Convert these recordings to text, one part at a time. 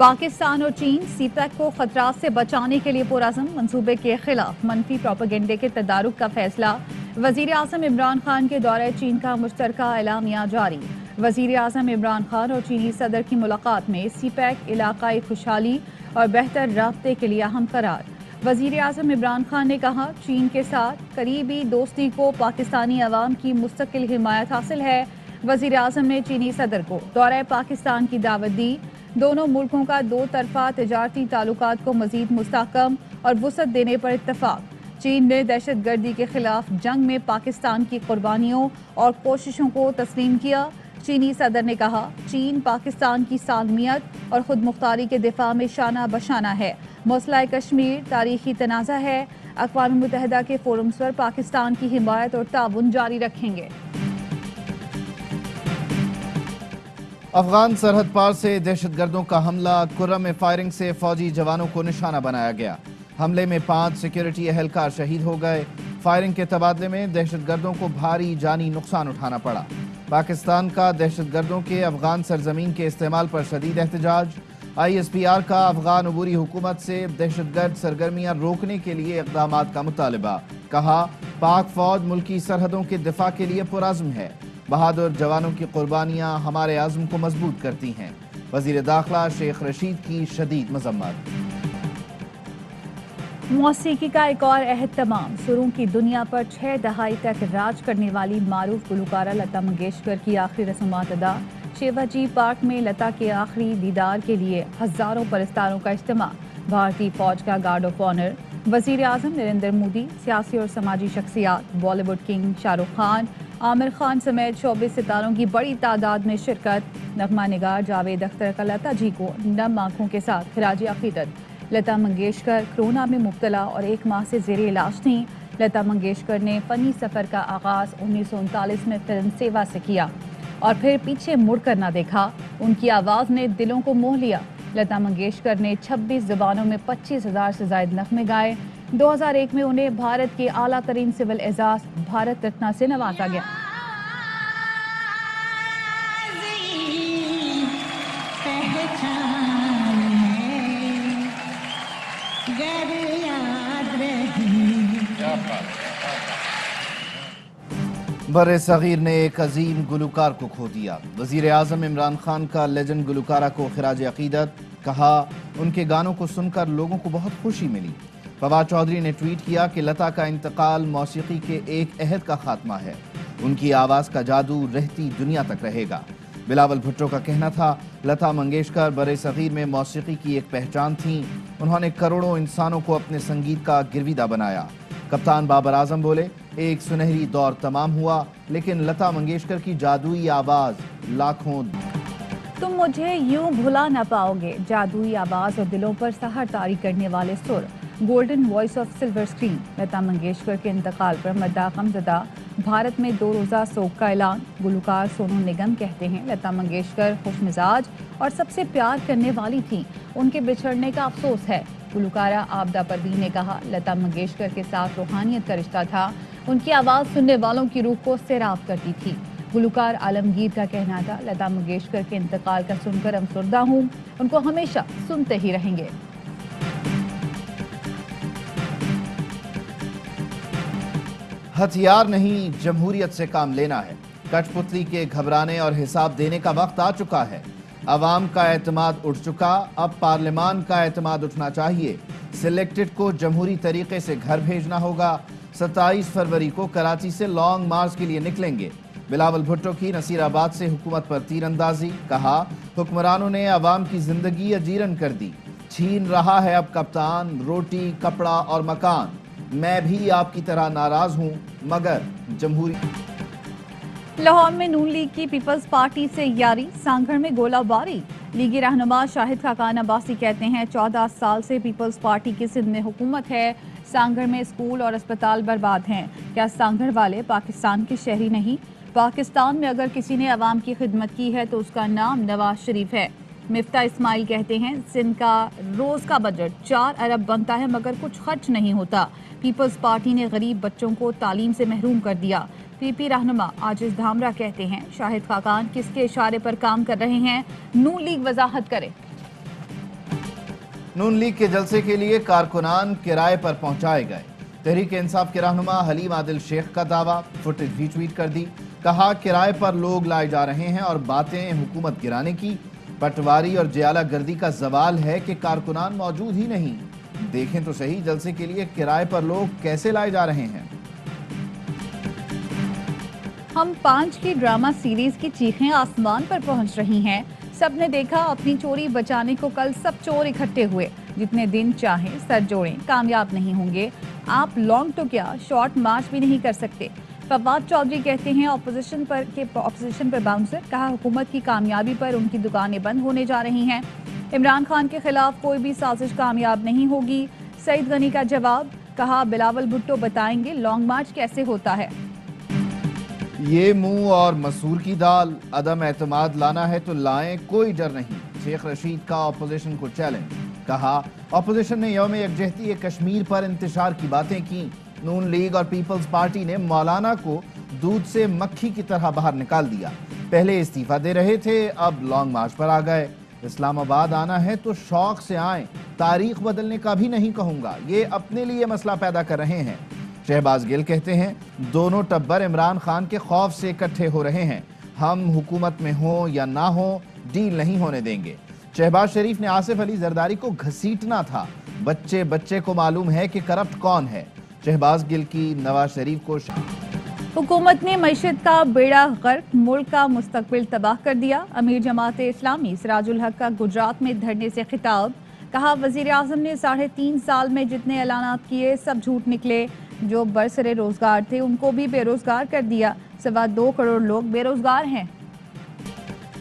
पाकिस्तान और चीन सीपैक को खतरात से बचाने के लिए पुरअज़्म मंसूबे के खिलाफ मनफी प्रोपेगेंडे के तदारुक का फैसला। वज़ीर आज़म इमरान खान के दौरे चीन का मुश्तरका एलामिया जारी। वज़ीर आज़म इमरान खान और चीनी सदर की मुलाकात में सीपैक इलाकाई खुशहाली और बेहतर राब्ते के लिए अहम करार। वज़ीर आज़म इमरान खान ने कहा, चीन के साथ करीबी दोस्ती को पाकिस्तानी अवाम की मुस्तकिल हिमायत हासिल है। वज़ीर आज़म ने चीनी सदर को दौरे पाकिस्तान की दावत दी। दोनों मुल्कों का दो तरफा तजारती ताल्लुकात को मज़ीद मुस्तहकम और वुसअत देने पर इत्तफाक। चीन ने दहशत गर्दी के खिलाफ जंग में पाकिस्तान की कुर्बानियों और कोशिशों को तस्लीम किया। चीनी सदर ने कहा, चीन पाकिस्तान की सालमियत और खुद मुख्तारी के दिफा में शाना बशाना है। मसला कश्मीर तारीखी तनाज़ा है। अक़वाम मुत्तहिदा के फोरम्स पर पाकिस्तान की हिमायत और ताउन जारी रखेंगे। अफगान सरहद पार से दहशतगर्दों का हमला। कुर्रम में फायरिंग से फौजी जवानों को निशाना बनाया गया। हमले में 5 सिक्योरिटी एहलकार शहीद हो गए। फायरिंग के तबादले में दहशतगर्दों को भारी जानी नुकसान उठाना पड़ा। पाकिस्तान का दहशतगर्दों के अफगान सरजमीन के इस्तेमाल पर शदीद एहतजाज। ISPR का अफगान अबूरी हुकूमत से दहशतगर्द सरगर्मियां रोकने के लिए इक़दामात का मुतालबा। कहा, पाक फौज मुल्की सरहदों के दिफा के लिए पुरअज़्म है। बहादुर जवानों की कुर्बानियां हमारे आज़म को मजबूत करती हैं। वज़ीर दाखिला शेख रशीद की शदीद मज़म्मत। मौसीकी का एक और अहद तमाम। सुरों की दुनिया पर 6 दहाई तक राज करने वाली मारूफ गुलकारा लता मंगेशकर की आखिरी रस्मात अदा। शिवाजी पार्क में लता के आखिरी दीदार के लिए हजारों परस्तारों का इज्तिमा। भारतीय फौज का गार्ड ऑफ ऑनर। वज़ीर आज़म नरेंद्र मोदी, सियासी और समाजी शख्सियात, बॉलीवुड किंग शाहरुख खान, आमिर खान समेत 24 सितारों की बड़ी तादाद में शिरकत। नगमा निगार जावेद अख्तर का लता जी को नम आंखों के साथ खिराज अकीदत। लता मंगेशकर कोरोना में मुब्तला और 1 माह से ज़ेरे इलाज थीं। लता मंगेशकर ने फ़नी सफ़र का आगाज़ 1939 में फिल्म सेवा से किया और फिर पीछे मुड़कर ना देखा। उनकी आवाज़ ने दिलों को मोह लिया। लता मंगेशकर ने 26 ज़बानों में 25,000 से ज़ायद नग़्मे गाए। 2001 में उन्हें भारत के आला तरीन सिविल एजाज़ भारत रत्न से नवाजा गया। बरे सगीर ने एक अजीम गुलकार को खो दिया। वज़ीर आज़म इमरान खान का लेजेंड गुलकारा को खिराज अकीदत। कहा, उनके गानों को सुनकर लोगों को बहुत खुशी मिली। फवाद चौधरी ने ट्वीट किया कि लता का इंतकाल मौसीकी के एक अहद का खात्मा है। उनकी आवाज़ का जादू रहती दुनिया तक रहेगा। बिलावल भुट्टो का कहना था, लता मंगेशकर बरे सगीर में मौसीकी की एक पहचान थीं। उन्होंने करोड़ों इंसानों को अपने संगीत का गिरविदा बनाया। कप्तान बाबर आजम बोले, एक सुनहरी दौर तमाम हुआ, लेकिन लता मंगेशकर की जादुई आवाज़ लाखों। तुम मुझे यूं भुला न पाओगे, जादुई आवाज़ और दिलों पर सहर तारी करने वाले सुर, golden voice of silver screen. Lata Mangeshkar के इंतकाल पर मद्दा गमज़दा। भारत में 2 रोज़ा सोग का ऐलान। गुलकार सोनू निगम कहते हैं, लता मंगेशकर खुशमिजाज और सबसे प्यार करने वाली थी। उनके बिछड़ने का अफसोस है। गुलकारा आबदा परवीन ने कहा, लता मंगेशकर के साथ रूहानियत का रिश्ता था। उनकी आवाज़ सुनने वालों की रूह को सैराब करती थी। गुलकार आलमगीर का कहना था, लता मंगेशकर के इंतकाल का सुनकर अफसरदा हूँ, उनको हमेशा सुनते ही रहेंगे। हथियार नहीं, जमहूरियत से काम लेना है। कठपुतली के घबराने और हिसाब देने का वक्त आ चुका है। अवाम का एतमाद उठ चुका, अब पार्लियामान का एतमाद उठना चाहिए। सिलेक्टेड को जमहूरी तरीके से घर भेजना होगा। 27 फरवरी को कराची से लॉन्ग मार्च के लिए निकलेंगे। बिलावल भुट्टो की नसीराबाद से हुकूमत पर तीरंदाजी। कहा, हुक्मरानों ने अवाम की जिंदगी अजीरन कर दी। छीन रहा है अब कप्तान रोटी, कपड़ा और मकान। मैं भी आपकी तरह नाराज हूं, मगर जमहूरी। लाहौर में नून लीग की पीपल्स पार्टी से यारी, सांगड़ में गोलाबारी। लीगी रहनुमा शाहिद खाकान अब्बासी कहते हैं, 14 साल से पीपल्स पार्टी की सिंध में हुकूमत है। सांगड़ में स्कूल और अस्पताल बर्बाद हैं। क्या सांगड़ वाले पाकिस्तान के शहरी नहीं? पाकिस्तान में अगर किसी ने अवाम की खिदमत की है तो उसका नाम नवाज शरीफ है। मिफ्ता इस्माइल कहते हैं, सिंध का रोज़ का बजट 4 अरब बनता है मगर कुछ खर्च नहीं होता। पीपल्स पार्टी ने गरीब बच्चों को तालीम से महरूम कर दिया। पीपी रहनुमा आजिज धामरा कहते हैं, शाहिद खाकान किसके इशारे पर काम कर रहे हैं? नून लीग वजाहत करे। नून लीग के जलसे के लिए कारकुनान किराए पर पहुंचाए गए। तहरीक इंसाफ के रहनुमा हलीम आदिल शेख का दावा, फुटेज भी ट्वीट कर दी। कहा किराए पर लोग लाए जा रहे हैं और बातें हुकूमत गिराने की। पटवारी और जियाला गर्दी का सवाल है कि कारकुनान मौजूद ही नहीं। देखें तो सही जलसे के लिए किराए पर लोग कैसे लाए जा रहे हैं। हम 5 की ड्रामा सीरीज की चीखें आसमान पर पहुंच रही हैं। सबने देखा अपनी चोरी बचाने को कल सब चोर इकट्ठे हुए। जितने दिन चाहे सर जोड़ें, कामयाब नहीं होंगे। आप लॉन्ग तो क्या शॉर्ट मार्च भी नहीं कर सकते। फवाद चौधरी कहते हैं ऑपोजिशन पर बाउंसर। कहा हुकूमत की कामयाबी पर उनकी दुकानें बंद होने जा रही हैं। इमरान खान के खिलाफ कोई भी साजिश कामयाब नहीं होगी। सईद गनी का जवाब। कहा बिलावल भुट्टो बताएंगे लॉन्ग मार्च कैसे होता है। ये मुंह और मसूर की दाल, अदम एतमाद लाना है तो लाएं, कोई डर नहीं। शेख रशीद का ऑपोजिशन को चैलेंज। कहा ऑपोजिशन ने यौम यकजहती कश्मीर पर इंतशार की बातें की। नून लीग और पीपल्स पार्टी ने मौलाना को दूध से मक्खी की तरह बाहर निकाल दिया। पहले इस्तीफा दे रहे थे, अब लॉन्ग मार्च पर आ गए। इस्लामाबाद आना है तो शौक से आएं, तारीख बदलने का भी नहीं कहूंगा। ये अपने लिए मसला पैदा कर रहे हैं। शहबाज गिल कहते हैं दोनों टब्बर इमरान खान के खौफ से इकट्ठे हो रहे हैं। हम हुकूमत में हो या ना हो डील नहीं होने देंगे। शहबाज शरीफ ने आसिफ अली जरदारी को घसीटना था। बच्चे बच्चे को मालूम है कि करप्ट कौन है। शहबाज गिल की नवाज शरीफ को हुकूमत ने मईशत का बेड़ा गर्क, मुल्क का मुस्तकबिल तबाह कर दिया। अमीर जमात इस्लामी सिराजुल हक का गुजरात में धरने से खिताब। कहा वजीर आजम ने 3.5 साल में जितने ऐलानात किए सब झूठ निकले। जो बरसरे रोजगार थे उनको भी बेरोजगार कर दिया। 2.25 करोड़ लोग बेरोजगार हैं।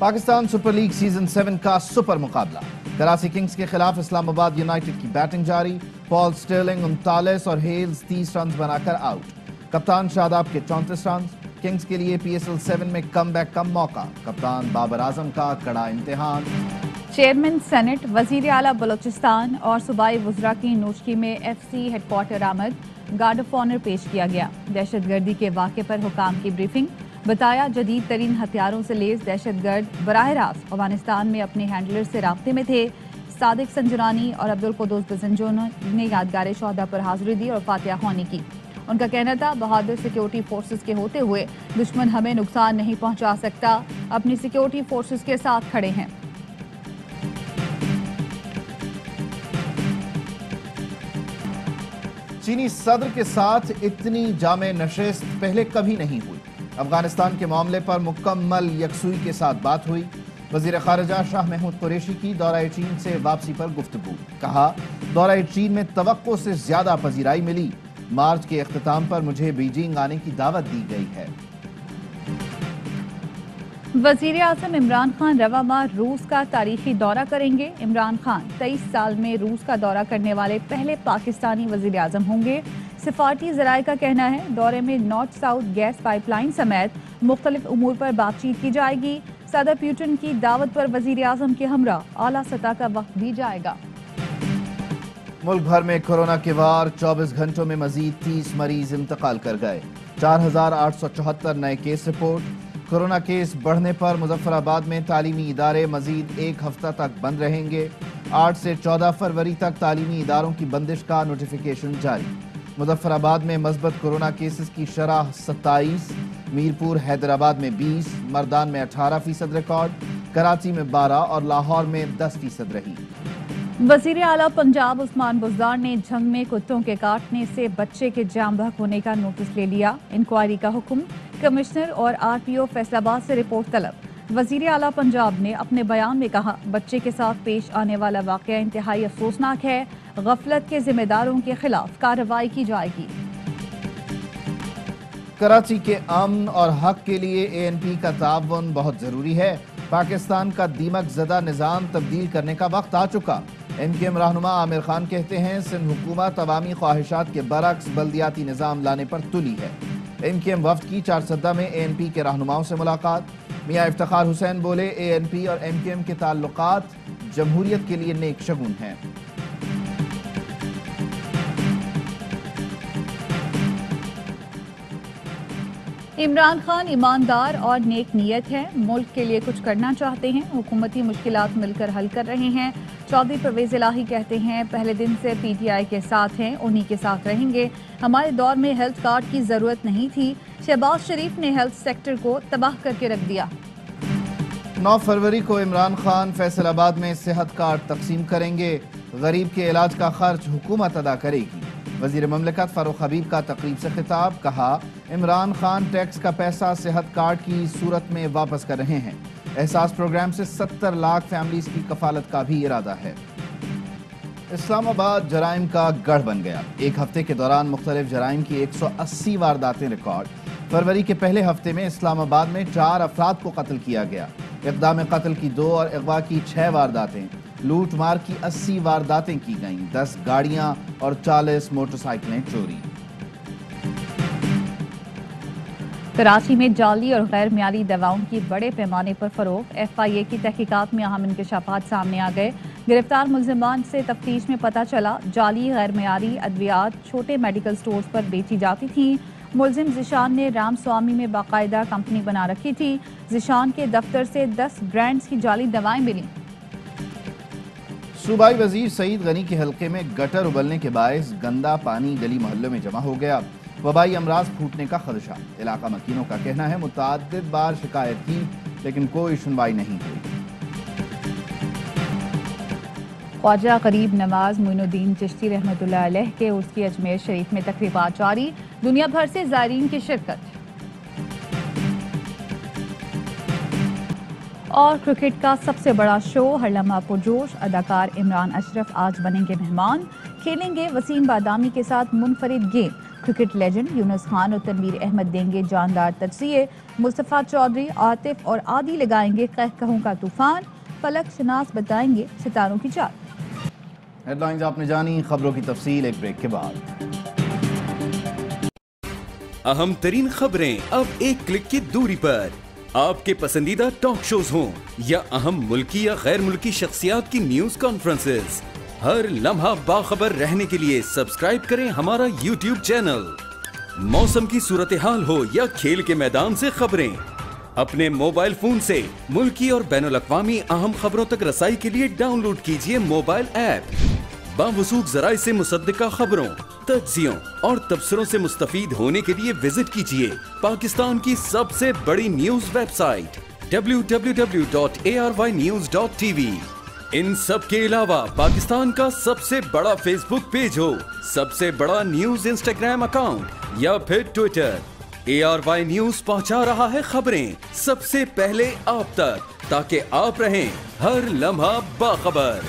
पाकिस्तान सुपर लीग सीजन 7 का सुपर मुकाबला। कराची किंग्स के खिलाफ इस्लामाबाद यूनाइटेड की बैटिंग जारी। पॉल स्टर्लिंग 39 और हेल्स 30 रन बनाकर आउट। कप्तान शादाब के 34 रन। किंग्स के लिए PSL 7 में कमबैक का मौका। कप्तान बाबर आजम का कड़ा इम्तिहान। चेयरमैन सेनेट, वजीर आला बलोचिस्तान और सूबाई वज़रा की नोशकी में FC हेडक्वार्टर आमद। गार्ड ऑफ ऑनर पेश किया गया। दहशत गर्दी के वाक़े पर हुकाम की ब्रीफिंग। बताया जदीद तरीन हथियारों से लेस दहशत गर्द बराह रास्त अफगानिस्तान में अपने हैंडलर से राब्ते में थे। सादिक संजरानी और अब्दुल कुद्दूस बजंजो ने यादगार शोहदा पर हाजिरी दी और फातिहा ख्वानी की। उनका कहना था बहादुर सिक्योरिटी फोर्सेस के होते हुए दुश्मन हमें नुकसान नहीं पहुंचा सकता। अपनी सिक्योरिटी फोर्सेस के साथ खड़े हैं। चीनी सदर के साथ इतनी जामे नशिस्त पहले कभी नहीं हुई। अफगानिस्तान के मामले पर मुकम्मल यकसुई के साथ बात हुई। वजीर खारजा शाह महमूद कुरैशी की दौरा चीन से वापसी पर गुफ्तगू। कहा दौरा चीन में तवक्को से ज्यादा पजीराई मिली। मार्च के इख्तिताम पर मुझे बीजिंग आने की दावत दी गई है। वजीर आज़म इमरान खान रवा माह रूस का तारीखी दौरा करेंगे। इमरान खान 23 साल में रूस का दौरा करने वाले पहले पाकिस्तानी वजीर आज़म होंगे। सिफारती ज़राए का कहना है दौरे में नॉर्थ साउथ गैस पाइपलाइन समेत मुख्तलिफ उमूर पर बातचीत की जाएगी। सदर पुतिन की दावत पर वजीर आज़म के हमरा आला सतह का वक्त भी जाएगा। मुल्क भर में कोरोना के वार 24 घंटों में मजीद 30 मरीज इंतकाल कर गए। 4,874 नए केस रिपोर्ट। कोरोना केस बढ़ने पर मुजफ्फराबाद में तालीमी इदारे मजीद एक हफ्ता तक बंद रहेंगे। 8 से 14 फरवरी तक तालीमी इदारों की बंदिश का नोटिफिकेशन जारी। मुजफ्फराबाद में मस्बत कोरोना केसेस की शरह 27, मीरपुर हैदराबाद में 20, मर्दान में 18% रिकॉर्ड, कराची में 12 और लाहौर में 10% रही। वजीर आला पंजाब उस्मान बुज़दार ने झंग में कुत्तों के काटने से बच्चे के जाम बहक होने का नोटिस ले लिया। इंक्वायरी का हुक्म। कमिश्नर और RPO फैसलाबाद से रिपोर्ट तलब। वजीर आला पंजाब ने अपने बयान में कहा बच्चे के साथ पेश आने वाला वाक़या इंतहाई अफसोसनाक है। गफलत के जिम्मेदारों के खिलाफ कार्रवाई की जाएगी। कराची के अमन और हक के लिए ANP का ताउन बहुत जरूरी है। पाकिस्तान का दीमक ज़दा निज़ाम तब्दील करने का वक्त आ चुका। MKM रहनुमा आमिर खान कहते हैं सिंध हुकूमत अवामी ख्वाहिशात के बरक्स बल्दियाती निज़ाम लाने पर तुली है। MKM वफ्द की चारसद्दा में ANP के रहनुमाओं से मुलाकात। मियां इफ्तिखार हुसैन बोले ANP और MKM के ताल्लुकात जमहूरियत के लिए नेक शगुन हैं। عمران خان ایماندار اور نیک نیت ہے، ملک کے لیے کچھ کرنا چاہتے ہیں، حکومتی مشکلات مل کر حل کر رہے ہیں۔ چودھری پرویز الہی کہتے ہیں پہلے دن سے پی ٹی آئی کے ساتھ ہیں، انہی کے ساتھ رہیں گے، ہمارے دور میں ہیلتھ کارڈ کی ضرورت نہیں تھی، شہباز شریف نے ہیلتھ سیکٹر کو تباہ کر کے رکھ دیا۔ 9 فروری کو عمران خان فیصل آباد میں صحت کارڈ تقسیم کریں گے، غریب کے علاج کا خرچ حکومت ادا کرے گی۔ وزیر مملکت فاروق حبیب کا تقریب سے خطاب، کہا عمران خان ٹیکس کا پیسہ صحت کارڈ کی صورت میں واپس کر رہے ہیں، احساس پروگرام سے 70 لاکھ فیملیز کی کفالت کا بھی ارادہ ہے۔ اسلام آباد جرائم کا گڑھ بن گیا، ایک ہفتے کے دوران مختلف جرائم کی 180 وارداتیں ریکارڈ۔ فروری کے پہلے ہفتے میں اسلام آباد میں 4 افراد کو قتل کیا گیا، اقدام قتل کی 2 اور اغوا کی 6 وارداتیں، لوٹ مار کی 80 وارداتیں کی گئیں، 10 گاڑیاں اور 40 موٹر سائیکلیں چوری۔ کراچی میں جعلی اور غیر معیاری دواؤں کی بڑے پیمانے پر فروخت، ایف آئی اے کی تحقیقات میں اہم انکشافات سامنے آ گئے۔ گرفتار ملزمان سے تفتیش میں پتہ چلا جعلی غیر معیاری ادویات چھوٹے میڈیکل سٹورز پر بیچی جاتی تھیں۔ ملزم ذیشان نے رام سوامی میں باقاعدہ کمپنی بنا رکھی تھی۔ ذیشان کے دفتر سے 10 برانڈز کی جعلی دوائیں ملیں۔ صوبائی وزیر سعید غنی کے حلقے میں گٹر ابلنے کے باعث گندا پانی گلی محلوں میں جمع ہو گیا، وبائی امراض پھوٹنے کا خدشہ۔ علاقہ مکینوں کا کہنا ہے متعدد بار شکایت کی لیکن کوئی سنوائی نہیں ہوئی۔ خواجہ غریب نواز معین الدین چشتی رحمۃ اللہ علیہ کے عرس کی اجمیر شریف میں تقریبات جاری، دنیا بھر سے زائرین کی شرکت۔ اور کرکٹ کا سب سے بڑا شو ہر لمحہ پرجوش، اداکار عمران اشرف آج بنیں گے مہمان، کھیلیں گے وسیم بادامی کے ساتھ منفرد گیم، کرکٹ لیجنڈ یونس خان اور تنویر احمد دیں گے جاندار تجزیے، مصطفیٰ چودھری، عاطف اور عادی لگائیں گے قہقہوں کا طوفان، فلک شناس بتائیں گے ستاروں کی چال۔ ہیڈ لائنز آپ نے جانی، خبروں کی تفصیل ایک بریک کے بعد۔ اہم ترین خبریں اب ایک کلک کی دوری پر، آپ کے پسندیدہ ٹاک شوز ہوں یا اہم ملکی یا غیر ملکی شخصیات کی نیوز کانفرنسز، ہر لمحہ باخبر رہنے کے لیے سبسکرائب کریں ہمارا یوٹیوب چینل۔ موسم کی صورتحال ہو یا کھیل کے میدان سے خبریں، اپنے موبائل فون سے ملکی اور بین الاقوامی اہم خبروں تک رسائی کے لیے ڈاؤن لوڈ کیجیے موبائل ایپ۔ باوثوق ذرائع سے مصدقہ خبروں، تجزیوں اور تبصروں سے مستفید ہونے کے لیے وزٹ کیجیے پاکستان کی سب سے بڑی نیوز ویب سائٹ www.arYnews.tv۔ ان سب کے علاوہ پاکستان کا سب سے بڑا فیس بک پیج ہو، سب سے بڑا نیوز انسٹاگرام اکاؤنٹ یا پھر ٹویٹر، ARY نیوز پہنچا رہا ہے خبریں سب سے پہلے آپ تک، تاکہ آپ رہیں ہر لمحہ باخبر۔